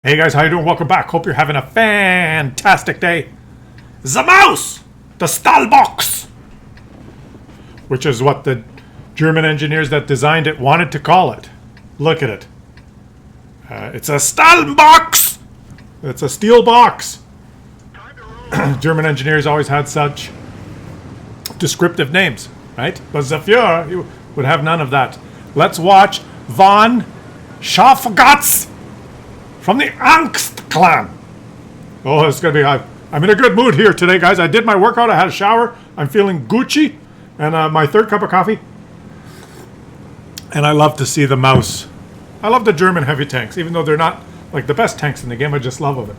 Hey guys, how you doing? Welcome back. Hope you're having a fantastic day. The MAUS! The Stahlbox! Which is what the German engineers that designed it wanted to call it. Look at it. It's a Stahlbox! It's a steel box. German engineers always had such descriptive names, right? But the Führer would have none of that. Let's watch von Schafgatz from the Angst clan. Oh, it's gonna be. I'm in a good mood here today, guys. I did my workout. I had a shower. I'm feeling Gucci, and my third cup of coffee. And I love to see the MAUS. I love the German heavy tanks, even though they're not like the best tanks in the game. I just love them.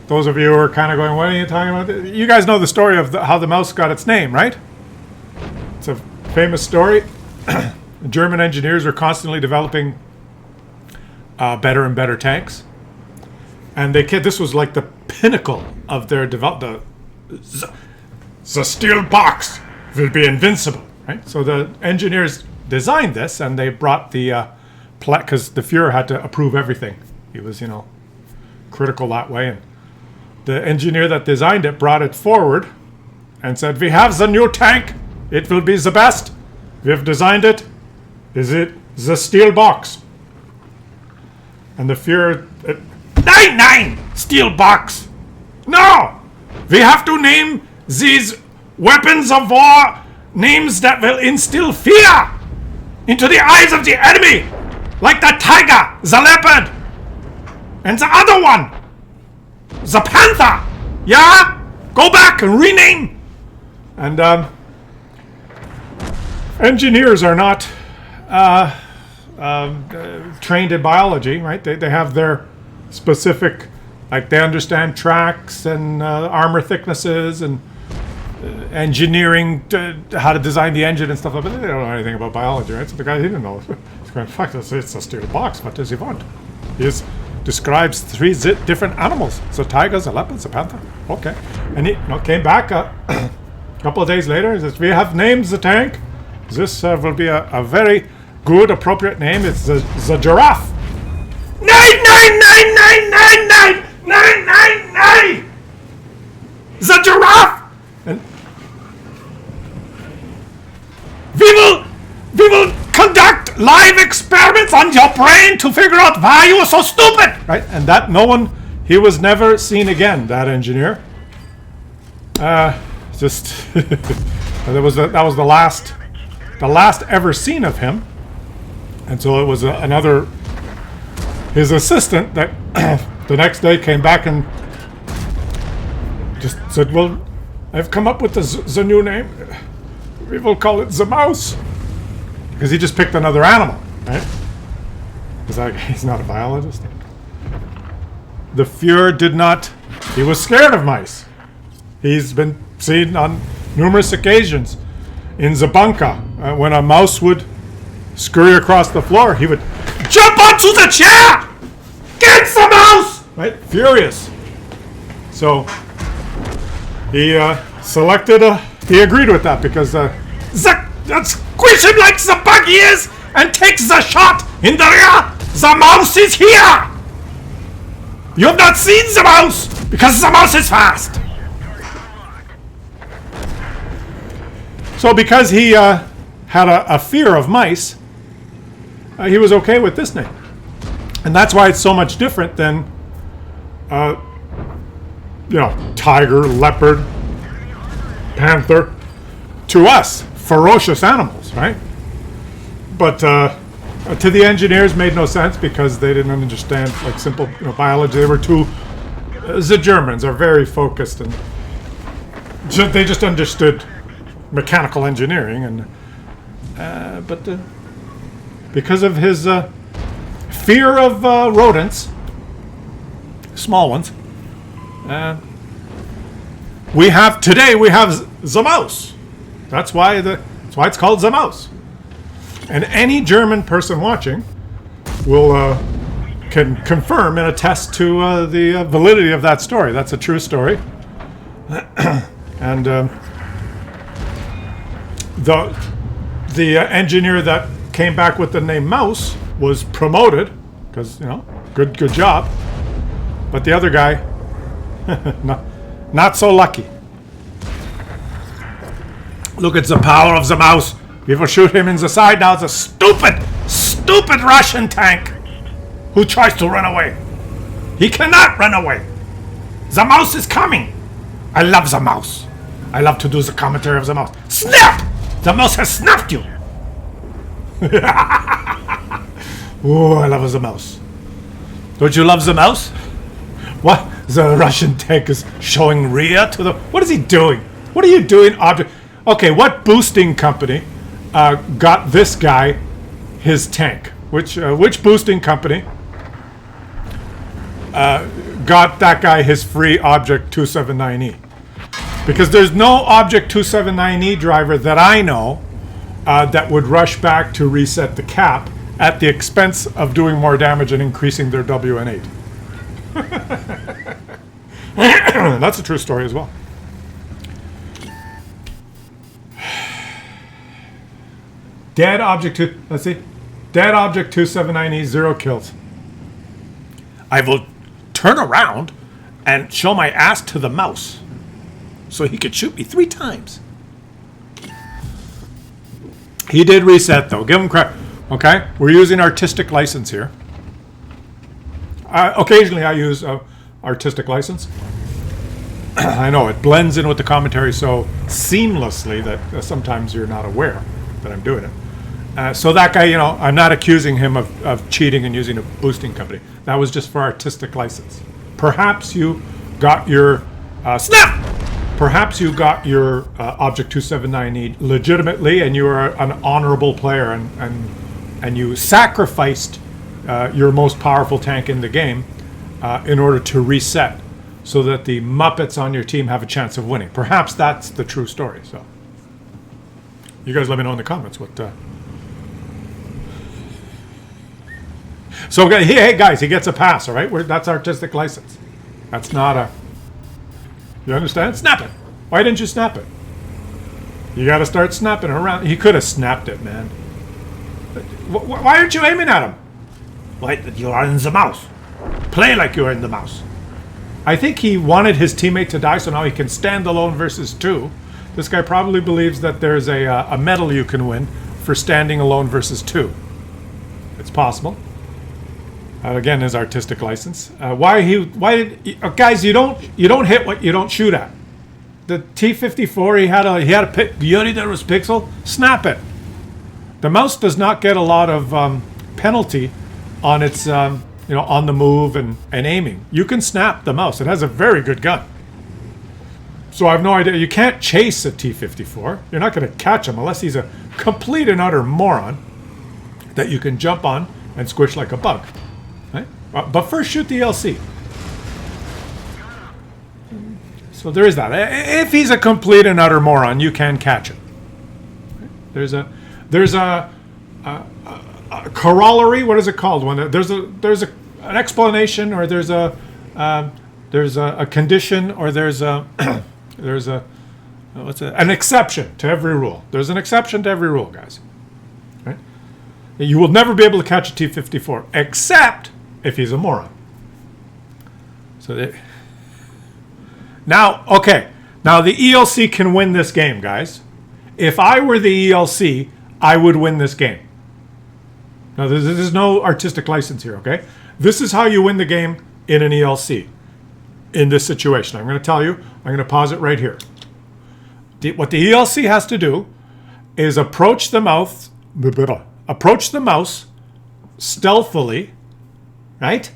Those of you who are kind of going, "What are you talking about?" You guys know the story of how the MAUS got its name, right? It's a famous story. German engineers are constantly developing better and better tanks, and this was like the pinnacle of their development. The steel box will be invincible, right? So the engineers designed this, and they brought the because the Führer had to approve everything. He was, critical that way, and the engineer that designed it brought it forward and said, "We have the new tank. It will be the best. We have designed it. Is it the steel box?" And the Führer, Nein, steel box. No, we have to name these weapons of war names that will instill fear into the eyes of the enemy, like the tiger, the leopard, and the other one, the panther. Yeah, go back and rename. And engineers are not trained in biology, right? They have their specific, like they understand tracks and armor thicknesses and engineering, how to design the engine and stuff like that. But they don't know anything about biology, right? So the guy, he didn't know. He's going, "Fuck, it's a steel box. What does he want?" He describes three different animals: the tiger, the leopard, the panther. Okay. And he came back a couple of days later. He says, "We have named the tank. This will be a very good, appropriate name. It's the giraffe." Nine! The giraffe! And we will conduct live experiments on your brain to figure out why you are so stupid! Right? And that he was never seen again, that engineer. That was the last ever seen of him. And so it was his assistant that the next day came back and just said, "Well, I've come up with the new name. We will call it the MAUS." Because he just picked another animal, right? He's not a biologist. The Führer he was scared of mice. He's been seen on numerous occasions in the bunker. When a mouse would scurry across the floor, he would jump onto the chair! Get the mouse! Right? Furious. So he he agreed with that because squish him like the bug he is and takes the shot in the rear. The mouse is here! You have not seen the mouse because the mouse is fast. So because he had a fear of mice, he was okay with this name. And that's why it's so much different than, tiger, leopard, panther. To us, ferocious animals, right? But to the engineers, made no sense because they didn't understand like simple biology. They were the Germans are very focused, and they just understood mechanical engineering, and but because of his fear of rodents, small ones, we have the MAUS. That's why it's called the MAUS. And any German person watching can confirm and attest to the validity of that story. That's a true story, and the engineer that came back with the name MAUS was promoted because good job, But the other guy, not so lucky. Look at the power of the mouse. People shoot him in the side. Now it's a stupid Russian tank who tries to run away. He cannot run away. The mouse is coming. I love the mouse. I love to do the commentary of the mouse. Snap! The mouse has snapped you. Oh, I love the mouse. Don't you love the mouse? What? The Russian tank is showing rear to the... What is he doing? What are you doing, object? Okay, what boosting company got this guy his tank? Which boosting company got that guy his free Object 279E? Because there's no Object 279E driver that I know that would rush back to reset the cap at the expense of doing more damage and increasing their WN8. That's a true story as well. Dead Object 2, let's see. Dead Object 279E, 0 kills. I will turn around and show my ass to the mouse so he could shoot me 3 times. He did reset though. Give him credit. Okay, we're using artistic license here. Occasionally I use artistic license. I know it blends in with the commentary so seamlessly that sometimes you're not aware that I'm doing it. So that guy, you know, I'm not accusing him of cheating and using a boosting company. That was just for artistic license. Perhaps you got your snap. Perhaps you got your Object 279E legitimately, and you are an honorable player, and you sacrificed your most powerful tank in the game in order to reset, so that the Muppets on your team have a chance of winning. Perhaps that's the true story. So, you guys let me know in the comments what. So, hey guys, he gets a pass. All right, that's artistic license. That's not a. You understand? Snap it. Why didn't you snap it? You got to start snapping around. He could have snapped it, man. Why aren't you aiming at him? Why? You are in the mouse. Play like you are in the mouse. I think he wanted his teammate to die, so now he can stand alone versus 2. This guy probably believes that there's a medal you can win for standing alone versus 2. It's possible. Again, his artistic license. Guys, you don't hit what you don't shoot at. The T-54, he had a pick. Yuri, there was pixel. Snap it. The mouse does not get a lot of penalty on its on the move and aiming. You can snap the mouse. It has a very good gun. So I have no idea. You can't chase a T-54. You're not going to catch him unless he's a complete and utter moron that you can jump on and squish like a bug. Right? But first shoot the LC. So there is that. If he's a complete and utter moron, you can catch him. There's a corollary. What is it called? When there's an explanation, or there's a condition, or there's an exception to every rule. There's an exception to every rule, guys. Right? You will never be able to catch a T-54 except if he's a moron. So now the ELC can win this game, guys. If I were the ELC, I would win this game. Now, there's no artistic license here, okay? This is how you win the game in an ELC in this situation. I'm going to tell you. I'm going to pause it right here. What the ELC has to do is approach the mouse stealthily, right?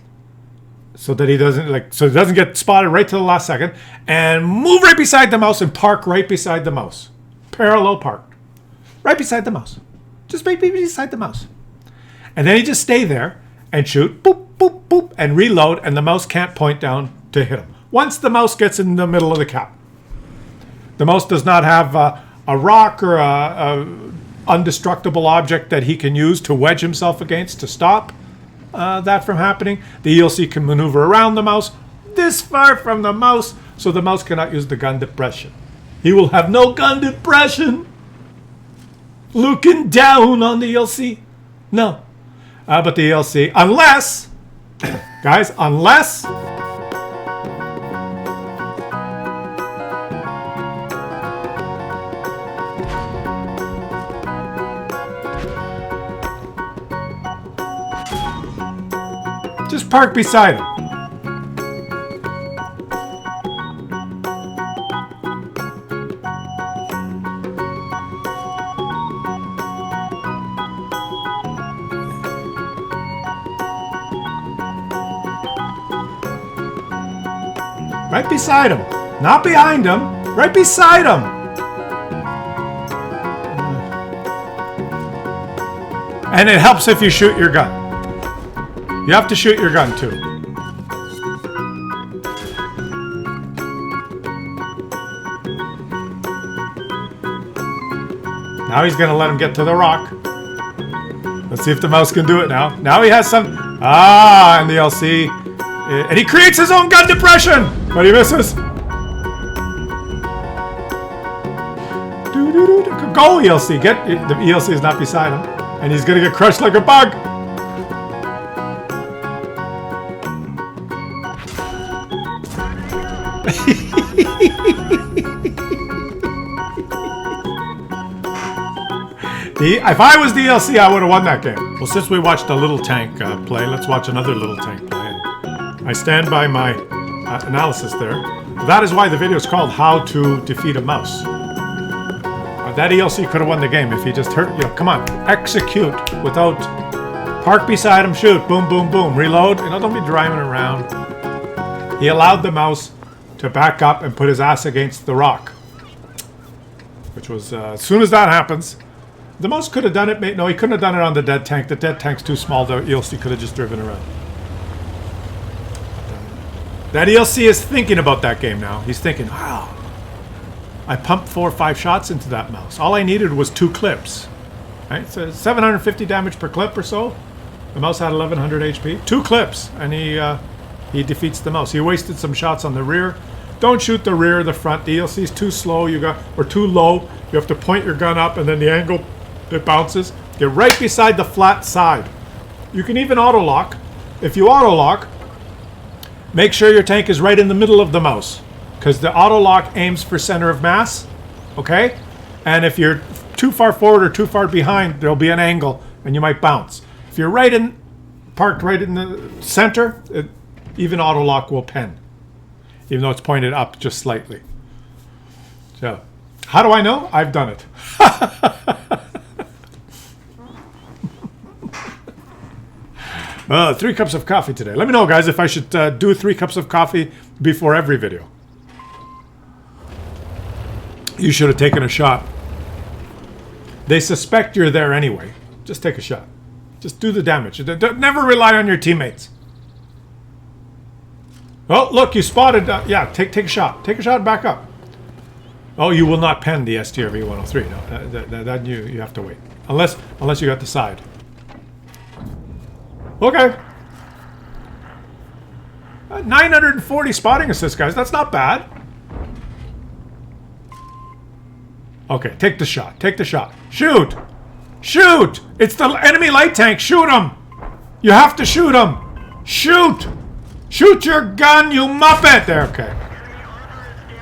So that he doesn't get spotted right to the last second, and move right beside the mouse and park right beside the mouse. Parallel parked. Right beside the mouse. Just right beside the mouse. And then you just stay there and shoot, boop, boop, boop, and reload, and the mouse can't point down to hit him. Once the mouse gets in the middle of the cap. The mouse does not have a rock or a undestructible object that he can use to wedge himself against to stop that from happening. The ELC can maneuver around the mouse this far from the mouse, so the mouse cannot use the gun depression. He will have no gun depression. Looking down on the ELC. No. But the ELC, unless Just park beside him. Right beside him. Not behind him. Right beside him. And it helps if you shoot your gun. You have to shoot your gun too. Now he's going to let him get to the rock. Let's see if the mouse can do it now. Now he has some... Ah, and the LC... And he creates his own gun depression! But he misses. Go, ELC. Get... The ELC is not beside him. And he's going to get crushed like a bug. If I was the ELC, I would have won that game. Well, since we watched a little tank play, let's watch another little tank play. I stand by my analysis there. That is why the video is called How to Defeat a Mouse. That ELC could have won the game if he just hurt you. Come on, execute without park beside him, shoot, boom, boom, boom, reload. You know, don't be driving around. He allowed the mouse to back up and put his ass against the rock, which was as soon as that happens, the mouse could have done it. No, he couldn't have done it on the dead tank. The dead tank's too small. The ELC could have just driven around. That ELC is thinking about that game now. He's thinking, wow, I pumped 4 or 5 shots into that mouse. All I needed was 2 clips. Right? So 750 damage per clip or so. The mouse had 1100 HP. 2 clips, and he defeats the mouse. He wasted some shots on the rear. Don't shoot the rear or the front. The ELC is too slow. Or too low. You have to point your gun up, and then the angle it bounces. Get right beside the flat side. You can even auto lock. If you auto lock, make sure your tank is right in the middle of the mouse, because the auto lock aims for center of mass. Okay, and if you're too far forward or too far behind, there'll be an angle, and you might bounce. If you're parked right in the center, even auto lock will pen, even though it's pointed up just slightly. So, how do I know? I've done it. 3 cups of coffee today. Let me know, guys, if I should do 3 cups of coffee before every video. You should have taken a shot. They suspect you're there anyway. Just take a shot. Just do the damage. Never rely on your teammates. Oh, look, you spotted. Yeah, take a shot. Take a shot and back up. Oh, you will not pen the STRV 103. No, that you have to wait. Unless you got the side. Okay. 940 spotting assists, guys. That's not bad. Okay, take the shot. Take the shot. Shoot! Shoot! It's the enemy light tank. Shoot him! You have to shoot him! Shoot! Shoot your gun, you muppet! There, okay.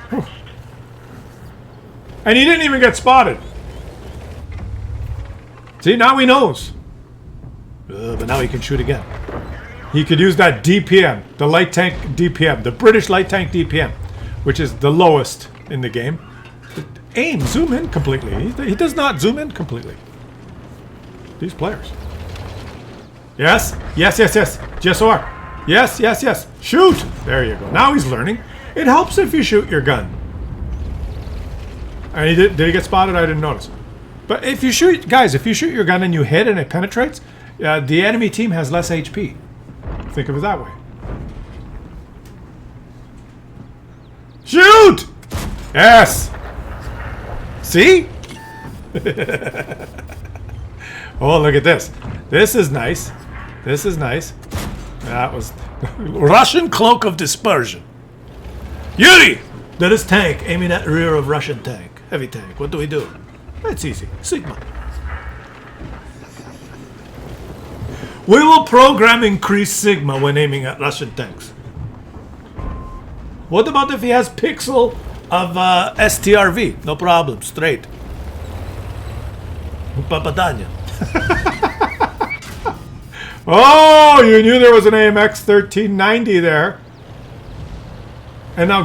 Whew. And he didn't even get spotted. See, now he knows. But now he can shoot again. He could use that DPM, the light tank DPM, the British light tank DPM, which is the lowest in the game. Aim, zoom in completely. He does not zoom in completely. These players. Yes, yes, yes, yes. GSOR. Yes, yes, yes. Shoot! There you go. Now he's learning. It helps if you shoot your gun. And he did he get spotted? I didn't notice. But if you shoot, guys, if you shoot your gun and you hit and it penetrates, the enemy team has less HP. Think of it that way. Shoot! Yes! See? Oh, look at this. This is nice. This is nice. That was Russian cloak of dispersion. Yuri! There is tank aiming at rear of Russian tank. Heavy tank. What do we do? That's easy. Sigma. We will program increased Sigma when aiming at Russian tanks. What about if he has pixel of STRV? No problem. Straight. Papadanya. Oh, you knew there was an AMX 1390 there. And now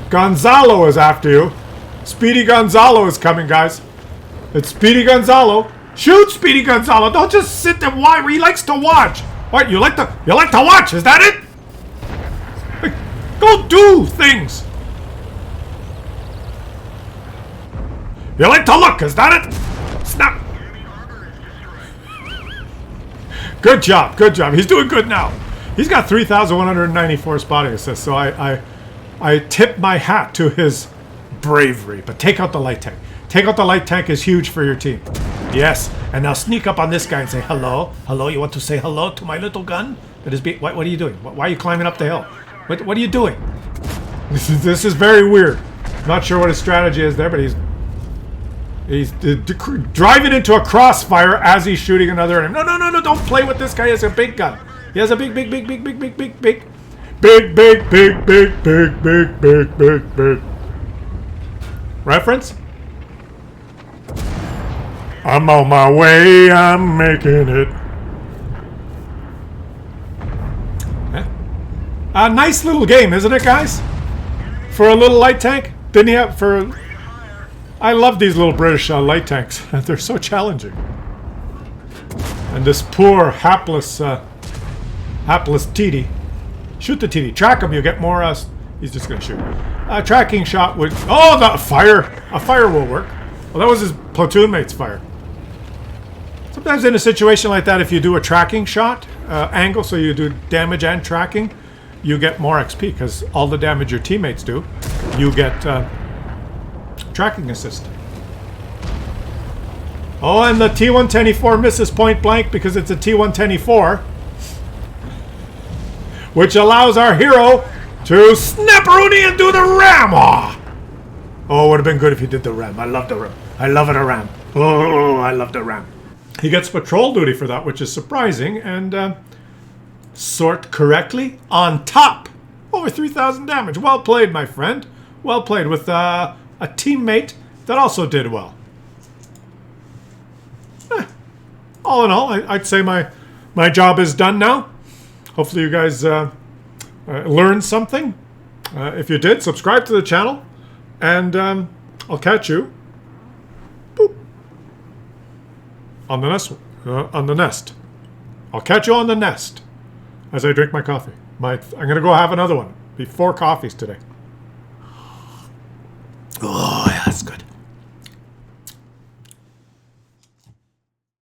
Gonzalo is after you. Speedy Gonzalo is coming, guys. It's Speedy Gonzalo. Shoot, Speedy Gonzalo. Don't just sit there. Why? He likes to watch. What? You like to watch? Is that it? Like, go do things. You like to look? Is that it? Snap. Good job. Good job. He's doing good now. He's got 3,194 spotting assists. So I tip my hat to his bravery. But take out the light tank. Take out the light tank is huge for your team. Yes. And now sneak up on this guy and say hello. Hello. You want to say hello to my little gun? That is. What are you doing? Why are you climbing up the hill? What are you doing? This is very weird. Not sure what his strategy is there, but he's driving into a crossfire as he's shooting another enemy. No, don't play with this guy. He has a big gun. He has a big reference. I'm on my way, I'm making it. A nice little game, isn't it, guys? For a little light tank? Didn't he have for... I love these little British light tanks. They're so challenging. And this poor, hapless TD. Shoot the TD. Track him, you get more... he's just going to shoot. A tracking shot would... Oh, the fire! A fire will work. Well, that was his platoon mate's fire. Sometimes in a situation like that, if you do a tracking shot angle, so you do damage and tracking, you get more XP, because all the damage your teammates do, you get... tracking assist. Oh, and the T-110E4 misses point blank because it's a T-110E4, which allows our hero to snap Rooney and do the ram. Oh, it would have been good if he did the ram. I love the ram. I love it a ram. Oh, I love the ram. He gets patrol duty for that, which is surprising, and sort correctly on top. Over 3,000 damage. Well played, my friend. Well played with a teammate that also did well. All in all, I'd say my job is done now. Hopefully you guys learned something. If you did, subscribe to the channel, and I'll catch you on the nest. I'll catch you on the nest as I drink my coffee. I'm gonna go have another one. Be 4 coffees today.